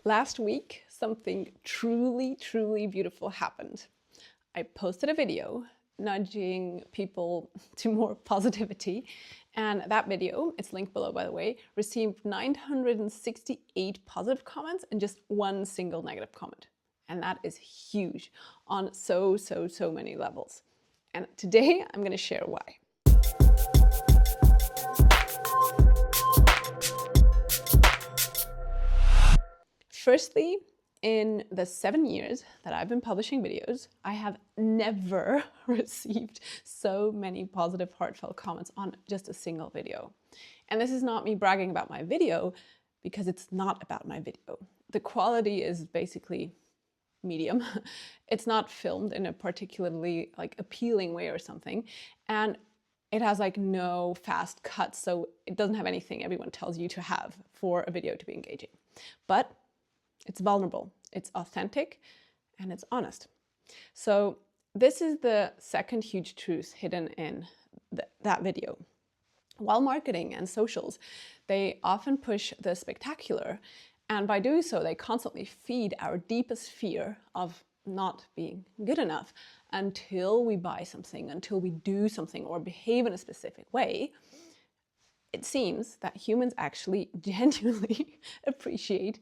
Last week, something truly beautiful happened. I posted a video nudging people to more positivity, and that video, it's linked below by the way, received 968 positive comments and just one single negative comment. And that is huge on so many levels. And today I'm going to share why. Firstly, in the 7 years that I've been publishing videos, I have never received so many positive, heartfelt comments on just a single video. And this is not me bragging about my video, because it's not about my video. The quality is basically medium. It's not filmed in a particularly appealing way or something. And it has no fast cuts, so it doesn't have anything everyone tells you to have for a video to be engaging. But it's vulnerable, it's authentic, and it's honest. So this is the second huge truth hidden in that video. While marketing and socials, they often push the spectacular, and by doing so, they constantly feed our deepest fear of not being good enough until we buy something, until we do something or behave in a specific way. It seems that humans actually genuinely appreciate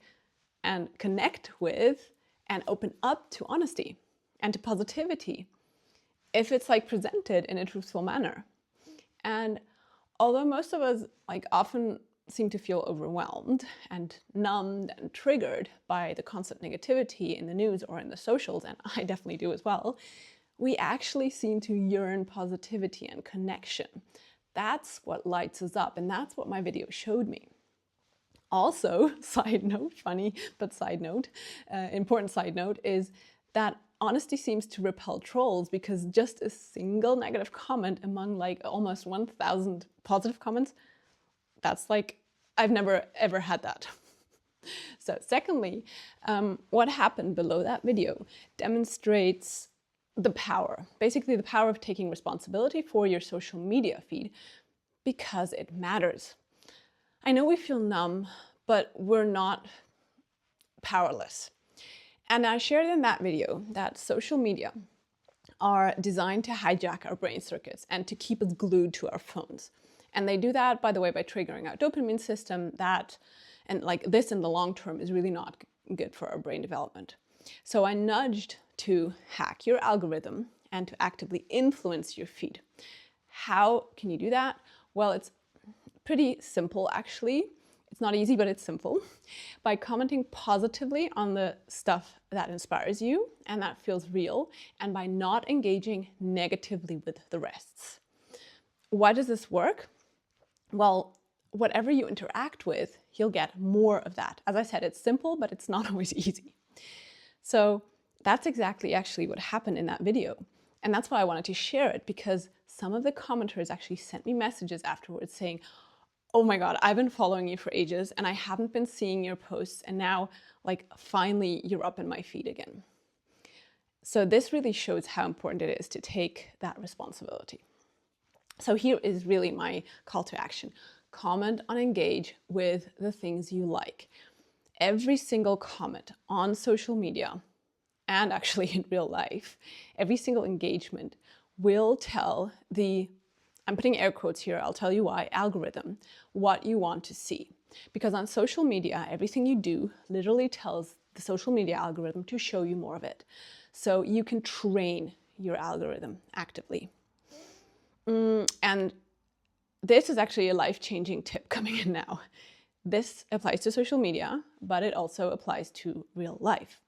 and connect with and open up to honesty and to positivity if it's presented in a truthful manner. And although most of us often seem to feel overwhelmed and numbed and triggered by the constant negativity in the news or in the socials, and I definitely do as well, we actually seem to yearn positivity and connection. That's what lights us up, and that's what my video showed me. Also, side note, funny, but side note, important side note is that honesty seems to repel trolls, because just a single negative comment among almost 1,000 positive comments, that's I've never ever had that. So secondly, what happened below that video demonstrates the power, basically the power of taking responsibility for your social media feed, because it matters. I know we feel numb, but we're not powerless. And I shared in that video that social media are designed to hijack our brain circuits and to keep us glued to our phones. And they do that, by the way, by triggering our dopamine system and this in the long term is really not good for our brain development. So I nudged to hack your algorithm and to actively influence your feed. How can you do that? Well, it's pretty simple, actually. It's not easy, but it's simple. By commenting positively on the stuff that inspires you and that feels real, and by not engaging negatively with the rest. Why does this work? Well, whatever you interact with, you'll get more of that. As I said, it's simple, but it's not always easy. So that's exactly actually what happened in that video. And that's why I wanted to share it, because some of the commenters actually sent me messages afterwards saying, oh my God, I've been following you for ages and I haven't been seeing your posts, and now finally you're up in my feed again. So this really shows how important it is to take that responsibility. So here is really my call to action. Comment and engage with the things you like. Every single comment on social media, and actually in real life, every single engagement will tell the, I'm putting air quotes here, I'll tell you why, algorithm, what you want to see. Because on social media, everything you do literally tells the social media algorithm to show you more of it. So you can train your algorithm actively. And this is actually a life-changing tip coming in now. This applies to social media, but it also applies to real life,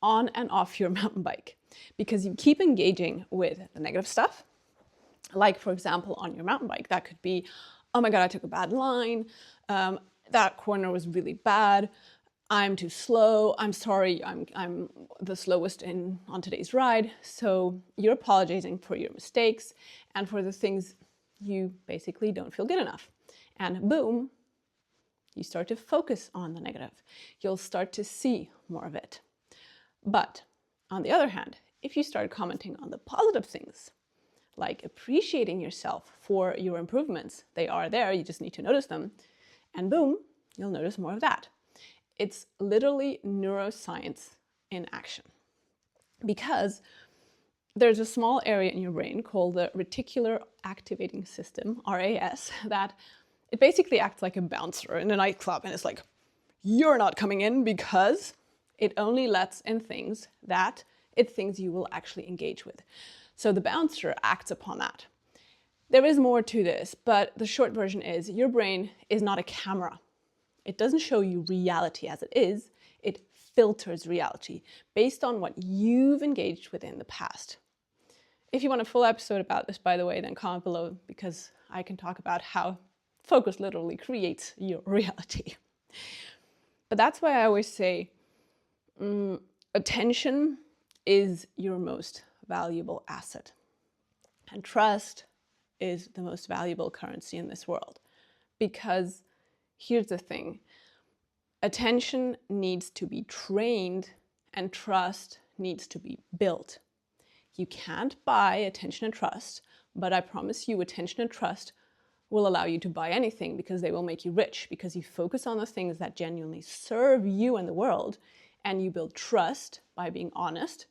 on and off your mountain bike. Because you keep engaging with the negative stuff, for example, on your mountain bike, that could be, oh my God, I took a bad line, that corner was really bad, I'm too slow, I'm sorry, I'm the slowest on today's ride. So you're apologizing for your mistakes and for the things you basically don't feel good enough. And boom, you start to focus on the negative. You'll start to see more of it. But on the other hand, if you start commenting on the positive things, like appreciating yourself for your improvements, they are there, you just need to notice them, and boom, you'll notice more of that. It's literally neuroscience in action. Because there's a small area in your brain called the reticular activating system, RAS, that it basically acts like a bouncer in a nightclub, and it's like, you're not coming in, because it only lets in things that it thinks you will actually engage with. So the bouncer acts upon that. There is more to this, but the short version is your brain is not a camera. It doesn't show you reality as it is, it filters reality based on what you've engaged with in the past. If you want a full episode about this, by the way, then comment below, because I can talk about how focus literally creates your reality. But that's why I always say attention is your most valuable asset. And trust is the most valuable currency in this world. Because here's the thing, attention needs to be trained and trust needs to be built. You can't buy attention and trust, but I promise you attention and trust will allow you to buy anything, because they will make you rich, because you focus on the things that genuinely serve you and the world, and you build trust by being honest.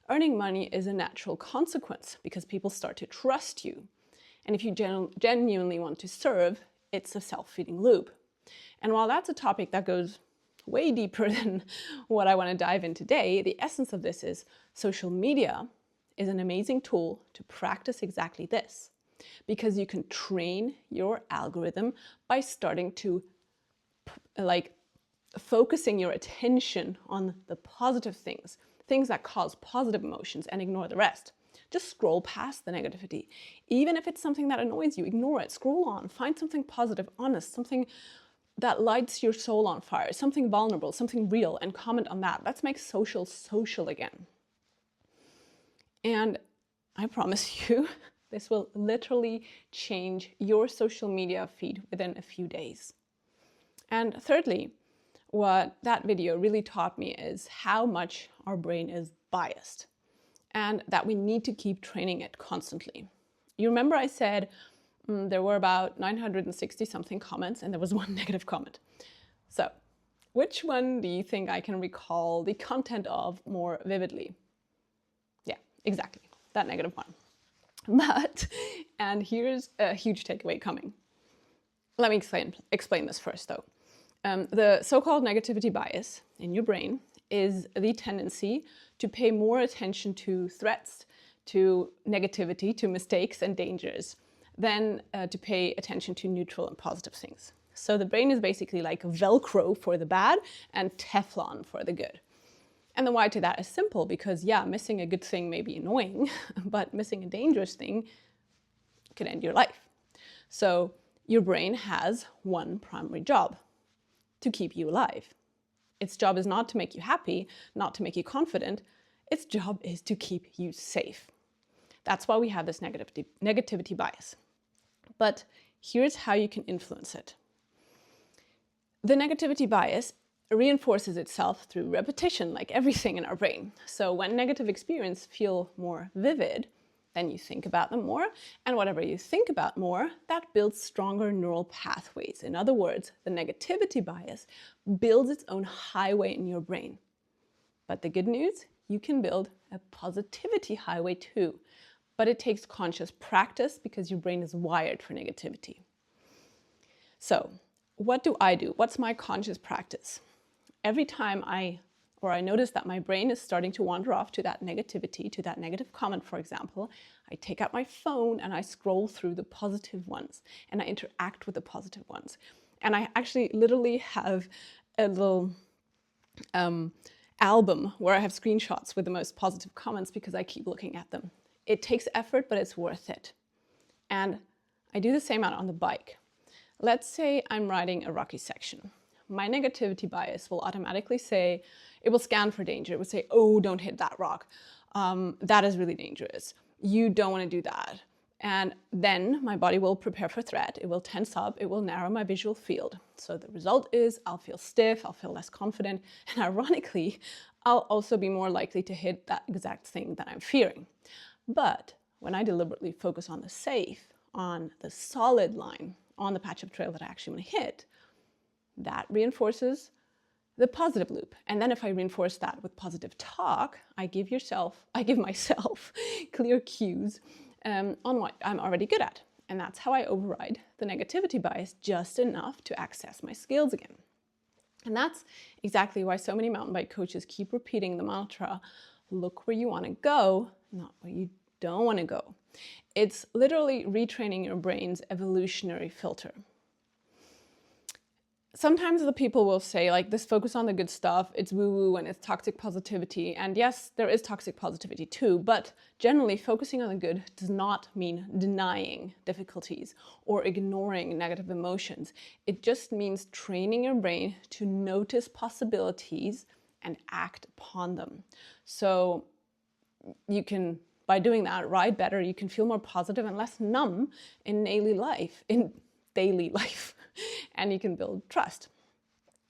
Earning money is a natural consequence because people start to trust you. And if you genuinely want to serve, it's a self-feeding loop. And while that's a topic that goes way deeper than what I want to dive in today, the essence of this is social media is an amazing tool to practice exactly this. Because you can train your algorithm by starting to focusing your attention on the positive things that cause positive emotions, and ignore the rest. Just scroll past the negativity. Even if it's something that annoys you, ignore it, scroll on, find something positive, honest, something that lights your soul on fire, something vulnerable, something real, and comment on that. Let's make social again. And I promise you, this will literally change your social media feed within a few days. And thirdly, what that video really taught me is how much our brain is biased, and that we need to keep training it constantly. You remember I said there were about 960 something comments and there was one negative comment. So which one do you think I can recall the content of more vividly? Yeah, exactly, that negative one. But, and here's a huge takeaway coming. Let me explain this first though. The so-called negativity bias in your brain is the tendency to pay more attention to threats, to negativity, to mistakes and dangers, than to pay attention to neutral and positive things. So the brain is basically like velcro for the bad and teflon for the good. And the why to that is simple, because yeah, missing a good thing may be annoying, but missing a dangerous thing could end your life. So your brain has one primary job: to keep you alive. Its job is not to make you happy, not to make you confident. Its job is to keep you safe. That's why we have this negativity bias. But here's how you can influence it. The negativity bias reinforces itself through repetition, like everything in our brain. So when negative experiences feel more vivid, then you think about them more, and whatever you think about more, that builds stronger neural pathways. In other words, the negativity bias builds its own highway in your brain. But the good news, you can build a positivity highway too. But it takes conscious practice, because your brain is wired for negativity. So what do I do? What's my conscious practice? Every time I notice that my brain is starting to wander off to that negativity, to that negative comment, for example, I take out my phone and I scroll through the positive ones and I interact with the positive ones. And I actually literally have a little album where I have screenshots with the most positive comments, because I keep looking at them. It takes effort, but it's worth it. And I do the same out on the bike. Let's say I'm riding a rocky section. My negativity bias will automatically say, it will scan for danger. It will say, oh, don't hit that rock. That is really dangerous. You don't want to do that. And then my body will prepare for threat. It will tense up. It will narrow my visual field. So the result is I'll feel stiff. I'll feel less confident. And ironically, I'll also be more likely to hit that exact thing that I'm fearing. But when I deliberately focus on the safe, on the solid line, on the patch of trail that I actually want to hit, that reinforces the positive loop. And then if I reinforce that with positive talk, I give myself clear cues on what I'm already good at. And that's how I override the negativity bias just enough to access my skills again. And that's exactly why so many mountain bike coaches keep repeating the mantra, look where you want to go, not where you don't want to go. It's literally retraining your brain's evolutionary filter. Sometimes the people will say, like, this focus on the good stuff, it's woo-woo and it's toxic positivity. And yes, there is toxic positivity too, but generally focusing on the good does not mean denying difficulties or ignoring negative emotions. It just means training your brain to notice possibilities and act upon them. So you can, by doing that, ride better, you can feel more positive and less numb in daily life, and you can build trust.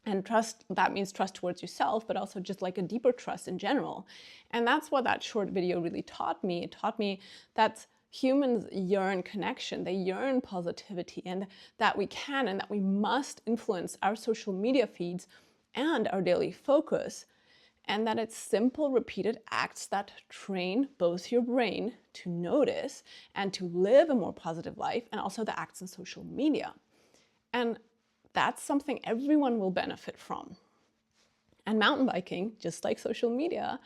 And trust, that means trust towards yourself, but also just like a deeper trust in general. And that's what that short video really taught me. It taught me that humans yearn connection, they yearn positivity, and that we can and that we must influence our social media feeds and our daily focus. And that it's simple, repeated acts that train both your brain to notice and to live a more positive life, and also the acts in social media. And that's something everyone will benefit from. And mountain biking, just like social media,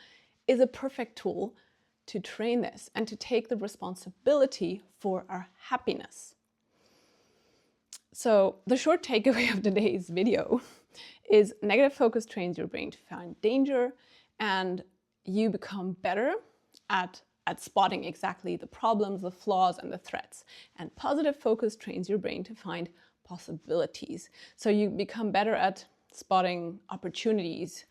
is a perfect tool to train this and to take the responsibility for our happiness. So the short takeaway of today's video is negative focus trains your brain to find danger, and you become better at spotting exactly the problems, the flaws, and the threats. And positive focus trains your brain to find possibilities. So you become better at spotting opportunities,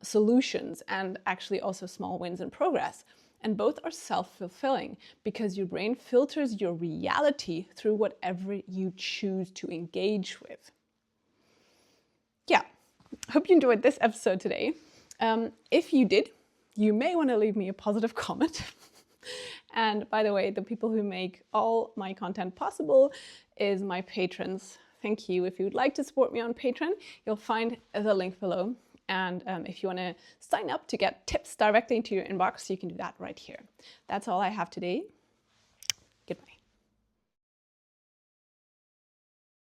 solutions, and actually also small wins and progress. And both are self-fulfilling because your brain filters your reality through whatever you choose to engage with. Yeah, hope you enjoyed this episode today. If you did, you may want to leave me a positive comment. And by the way, the people who make all my content possible is my patrons. Thank you. If you would like to support me on Patreon, you'll find the link below. And if you want to sign up to get tips directly into your inbox, you can do that right here. That's all I have today.